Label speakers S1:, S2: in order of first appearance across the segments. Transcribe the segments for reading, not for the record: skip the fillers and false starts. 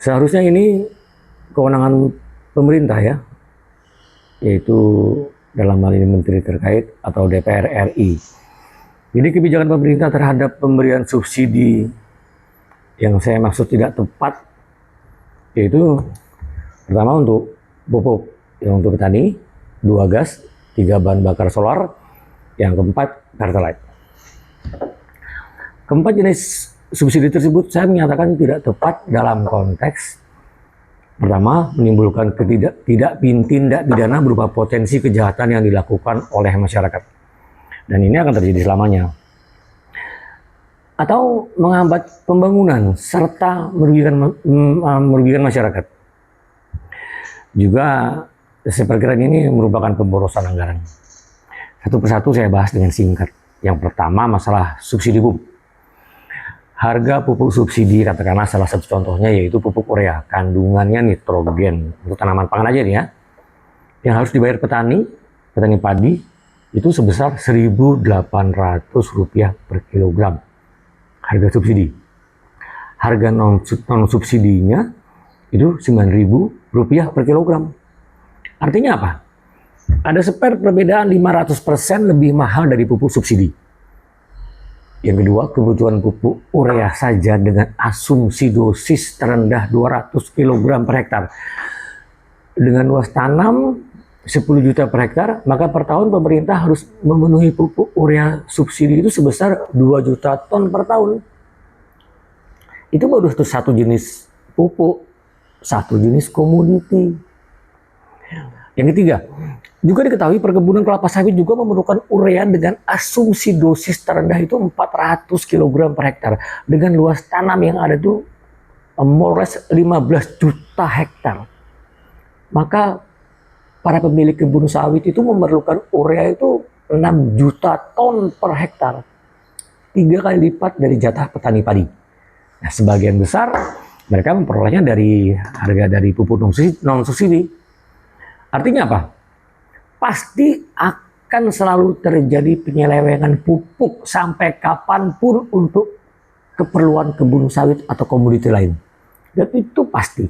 S1: Seharusnya ini kewenangan pemerintah ya, yaitu dalam hal ini menteri terkait atau DPR RI. Jadi kebijakan pemerintah terhadap pemberian subsidi yang saya maksud tidak tepat, yaitu pertama untuk pupuk yang untuk petani, 2 gas, 3 bahan bakar solar, yang keempat Pertalite. Keempat jenis subsidi tersebut saya menyatakan tidak tepat dalam konteks pertama menimbulkan tindak pidana berupa potensi kejahatan yang dilakukan oleh masyarakat, dan ini akan terjadi selamanya, atau menghambat pembangunan serta merugikan masyarakat. Juga saya perkirakan ini merupakan pemborosan anggaran. Satu persatu saya bahas dengan singkat. Yang pertama masalah subsidi pupuk. Harga pupuk subsidi, katakanlah salah satu contohnya yaitu pupuk urea, kandungannya nitrogen untuk tanaman pangan aja nih ya, yang harus dibayar petani padi itu sebesar Rp1.800 per kilogram harga subsidi. Harga non subsidinya itu Rp9.000 per kilogram. Artinya apa? Ada perbedaan 500% lebih mahal dari pupuk subsidi. Yang kedua, kebutuhan pupuk urea saja dengan asumsi dosis terendah 200 kg per hektar. Dengan luas tanam 10 juta per hektar, maka per tahun pemerintah harus memenuhi pupuk urea subsidi itu sebesar 2 juta ton per tahun. Itu baru satu jenis pupuk, satu jenis komoditi. Yang ketiga, juga diketahui perkebunan kelapa sawit juga memerlukan urea dengan asumsi dosis terendah itu 400 kg per hektar. Dengan luas tanam yang ada itu more or less 15 juta hektar. Maka para pemilik kebun sawit itu memerlukan urea itu 6 juta ton per hektar. 3 kali lipat dari jatah petani padi. Nah, sebagian besar mereka memperolehnya dari harga dari pupuk non subsidi. Artinya apa? Pasti akan selalu terjadi penyelewengan pupuk sampai kapanpun untuk keperluan kebun sawit atau komoditi lain. Dan itu pasti.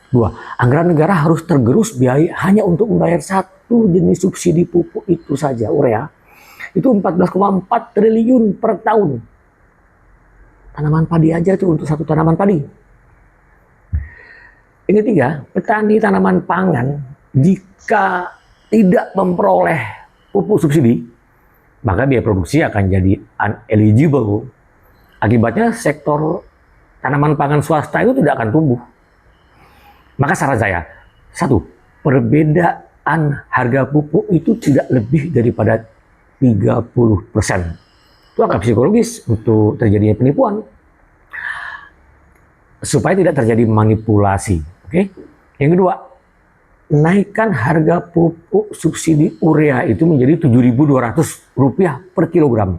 S1: 2. Anggaran negara harus tergerus biaya hanya untuk membayar satu jenis subsidi pupuk itu saja, urea. Itu 14,4 triliun per tahun. Tanaman padi aja itu untuk satu tanaman padi. Yang ketiga, petani tanaman pangan jika tidak memperoleh pupuk subsidi, maka biaya produksi akan jadi uneligible. Akibatnya sektor tanaman pangan swasta itu tidak akan tumbuh. Maka saran saya, 1, perbedaan harga pupuk itu tidak lebih daripada 30%. Itu agak psikologis untuk terjadinya penipuan. Supaya tidak terjadi manipulasi. Oke. Yang kedua, naikkan harga pupuk subsidi urea itu menjadi Rp7.200 per kilogram.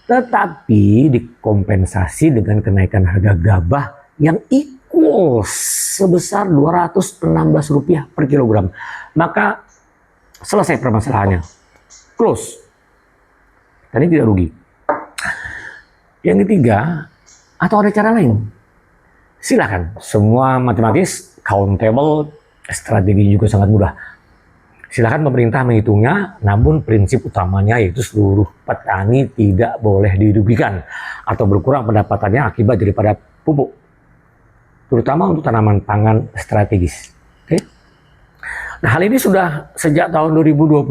S1: Tetapi dikompensasi dengan kenaikan harga gabah yang equal sebesar Rp216 per kilogram. Maka selesai permasalahannya. Close. Tadi tidak rugi. Yang ketiga, atau ada cara lain? Silakan, semua matematis, countable, strategi juga sangat mudah. Silakan pemerintah menghitungnya, namun prinsip utamanya yaitu seluruh petani tidak boleh dirugikan atau berkurang pendapatannya akibat daripada pupuk, terutama untuk tanaman pangan strategis. Oke? Nah, hal ini sudah sejak tahun 2020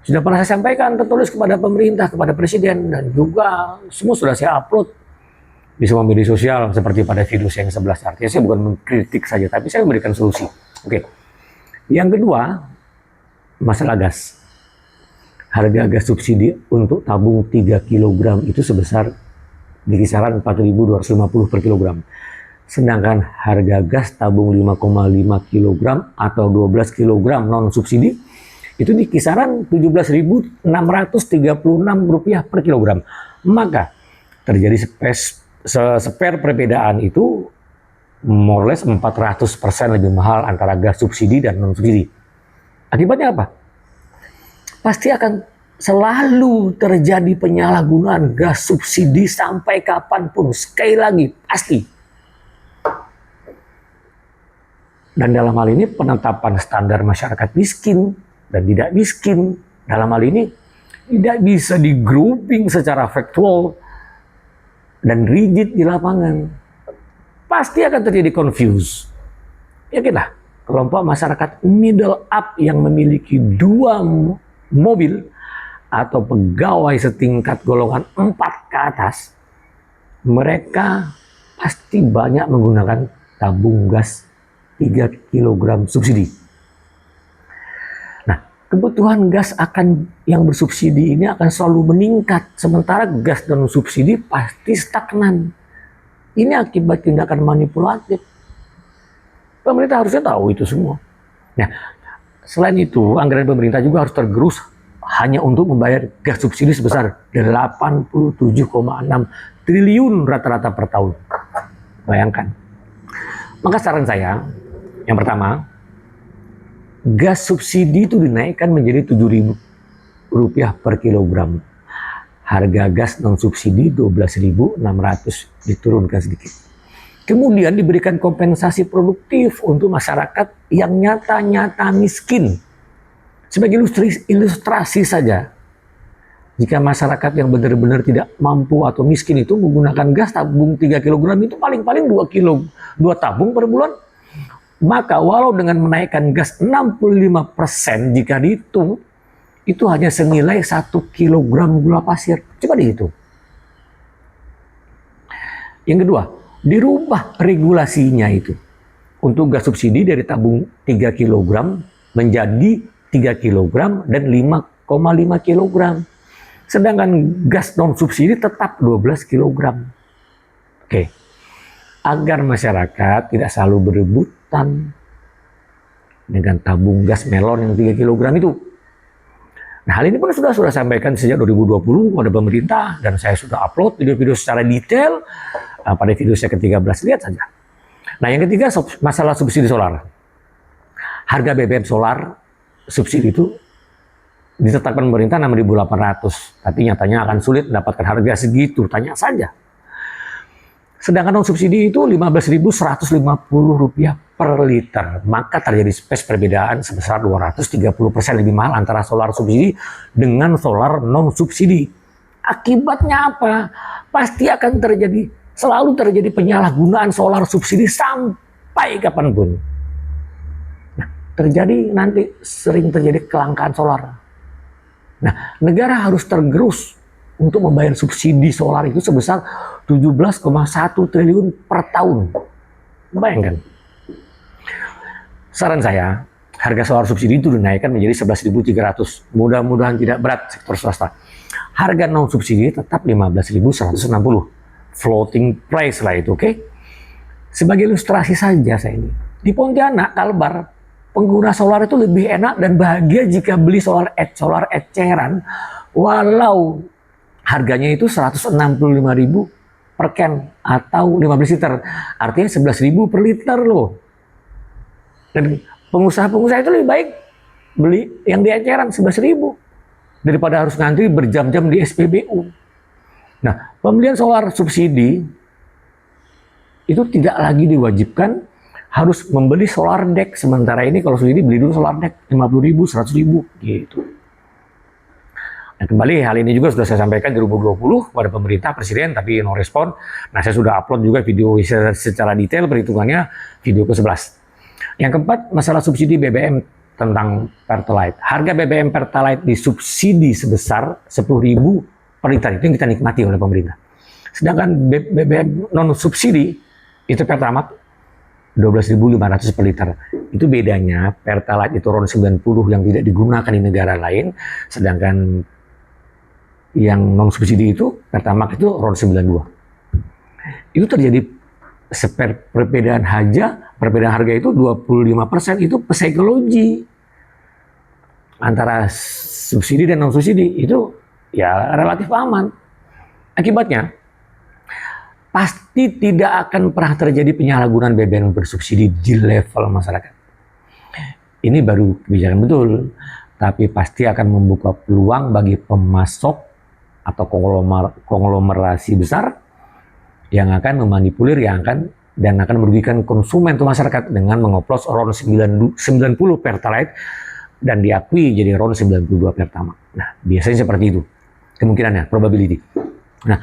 S1: sudah pernah saya sampaikan tertulis kepada pemerintah, kepada presiden, dan juga semua sudah saya upload di semua media sosial seperti pada video saya yang 11. Artinya saya bukan mengkritik saja, tapi saya memberikan solusi. Oke. Yang kedua, masalah gas. Harga gas subsidi untuk tabung 3 kg itu sebesar di kisaran Rp4.250 per kilogram. Sedangkan harga gas tabung 5,5 kg atau 12 kg non subsidi itu di kisaran Rp17.636 per kilogram. Maka terjadi spare perbedaan itu more or less 400% lebih mahal antara gas subsidi dan non subsidi. Akibatnya apa? Pasti akan selalu terjadi penyalahgunaan gas subsidi sampai kapanpun. Sekali lagi, pasti. Dan dalam hal ini penetapan standar masyarakat miskin dan tidak miskin, dalam hal ini tidak bisa di grouping secara faktual dan rigid di lapangan. Pasti akan terjadi confuse. Yakinlah, kelompok masyarakat middle up yang memiliki 2 mobil atau pegawai setingkat golongan 4 ke atas, mereka pasti banyak menggunakan tabung gas 3 kg subsidi. Nah, kebutuhan gas yang bersubsidi ini akan selalu meningkat, sementara gas non subsidi pasti stagnan. Ini akibat tindakan manipulatif. Pemerintah harusnya tahu itu semua. Nah, selain itu, anggaran pemerintah juga harus tergerus hanya untuk membayar gas subsidi sebesar 87,6 triliun rata-rata per tahun. Bayangkan. Maka saran saya, yang pertama, gas subsidi itu dinaikkan menjadi Rp7.000 per kilogram. Harga gas non subsidi 12.600 diturunkan sedikit. Kemudian diberikan kompensasi produktif untuk masyarakat yang nyata-nyata miskin. Sebagai ilustrasi saja, jika masyarakat yang benar-benar tidak mampu atau miskin itu menggunakan gas tabung 3 kg itu paling-paling 2 tabung per bulan. Maka walau dengan menaikkan gas 65% jika dihitung, itu hanya senilai 1 kg gula pasir. Coba dihitung. Yang kedua, dirubah regulasinya itu. Untuk gas subsidi dari tabung 3 kg menjadi 3 kg dan 5,5 kg. Sedangkan gas non subsidi tetap 12 kg. Oke. Agar masyarakat tidak selalu berebutan dengan tabung gas melon yang 3 kg itu. Nah, hal ini pun sudah sampaikan sejak 2020 kepada pemerintah dan saya sudah upload video-video secara detail pada video saya ke-13, lihat saja. Nah, yang ketiga masalah subsidi solar. Harga BBM solar subsidi itu ditetapkan pemerintah 6.800, tapi nyatanya akan sulit mendapatkan harga segitu, tanya saja. Sedangkan non subsidi itu Rp15.150 per liter. Maka terjadi perbedaan sebesar 230% lebih mahal antara solar subsidi dengan solar non subsidi. Akibatnya apa? Pasti akan selalu terjadi penyalahgunaan solar subsidi sampai kapanpun. Nah, sering terjadi kelangkaan solar. Nah, negara harus tergerus untuk membayar subsidi solar itu sebesar 17,1 triliun per tahun. Bayangkan. Saran saya, harga solar subsidi itu dinaikkan menjadi 11.300. Mudah-mudahan tidak berat sektor swasta. Harga non subsidi tetap 15.160. Floating price lah itu, oke? Sebagai ilustrasi saja saya ini. Di Pontianak, Kalbar, pengguna solar itu lebih enak dan bahagia jika beli solar eceran, walau harganya itu 165.000 per can atau 15 liter. Artinya 11.000 per liter loh. Dan pengusaha-pengusaha itu lebih baik beli yang di eceran 11.000 daripada harus ngantri berjam-jam di SPBU. Nah, pembelian solar subsidi itu tidak lagi diwajibkan harus membeli solar deck. Sementara ini kalau subsidi beli dulu solar deck 50.000, 100.000 gitu. Nah, kembali hal ini juga sudah saya sampaikan di 2020 kepada pemerintah, presiden, tapi no respon. Nah, saya sudah upload juga video secara detail perhitungannya, video ke-11. Yang keempat, masalah subsidi BBM tentang Pertalite. Harga BBM Pertalite disubsidi sebesar 10.000 per liter, itu yang kita nikmati oleh pemerintah. Sedangkan BBM non subsidi itu Pertamax 12.500 per liter. Itu bedanya, Pertalite itu RON 90 yang tidak digunakan di negara lain, sedangkan yang non subsidi itu Pertamax itu RON 92. Itu terjadi perbedaan harga itu 25%, itu psikologi antara subsidi dan non subsidi itu ya relatif aman. Akibatnya pasti tidak akan pernah terjadi penyalahgunaan BBM bersubsidi di level masyarakat. Ini baru kebijakan betul. tapi pasti akan membuka peluang bagi pemasok atau konglomerasi besar yang akan memanipulir, dan akan merugikan konsumen atau masyarakat dengan mengoplos RON 90 Pertalite dan diakui jadi RON 92 Pertamax. Nah, biasanya seperti itu kemungkinannya, probability. Nah,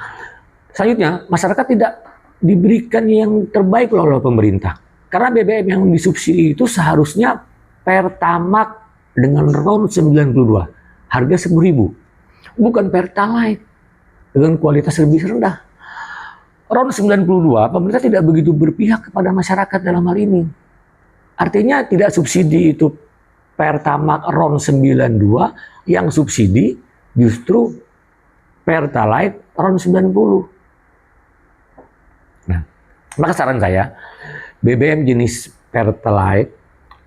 S1: selanjutnya masyarakat tidak diberikan yang terbaik oleh pemerintah. Karena BBM yang disubsidi itu seharusnya Pertamax dengan RON 92, harga 10.000. Bukan Pertalite dengan kualitas lebih rendah. RON 92, pemerintah tidak begitu berpihak kepada masyarakat dalam hal ini. Artinya tidak subsidi itu Pertamax RON 92, yang subsidi justru Pertalite RON 90. Nah, maka saran saya, BBM jenis Pertalite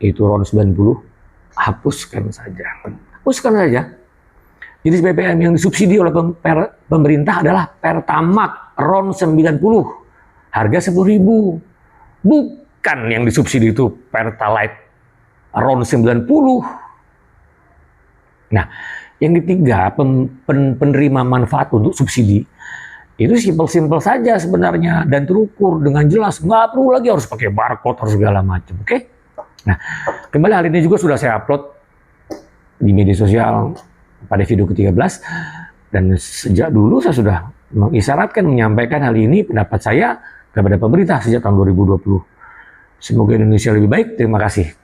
S1: itu RON 90, hapuskan saja. Hapuskan saja. Jenis BBM yang disubsidi oleh pemerintah adalah Pertamax RON 90, harga 10.000. Bukan yang disubsidi itu Pertalite RON 90. Nah, yang ketiga, penerima manfaat untuk subsidi itu simpel-simpel saja sebenarnya dan terukur dengan jelas. Nggak perlu lagi harus pakai barcode harus segala macam. Oke? Nah, kembali hal ini juga sudah saya upload di media sosial pada video ke-13, dan sejak dulu saya sudah mengisyaratkan, menyampaikan hal ini, pendapat saya kepada pemerintah sejak tahun 2020. Semoga Indonesia lebih baik. Terima kasih.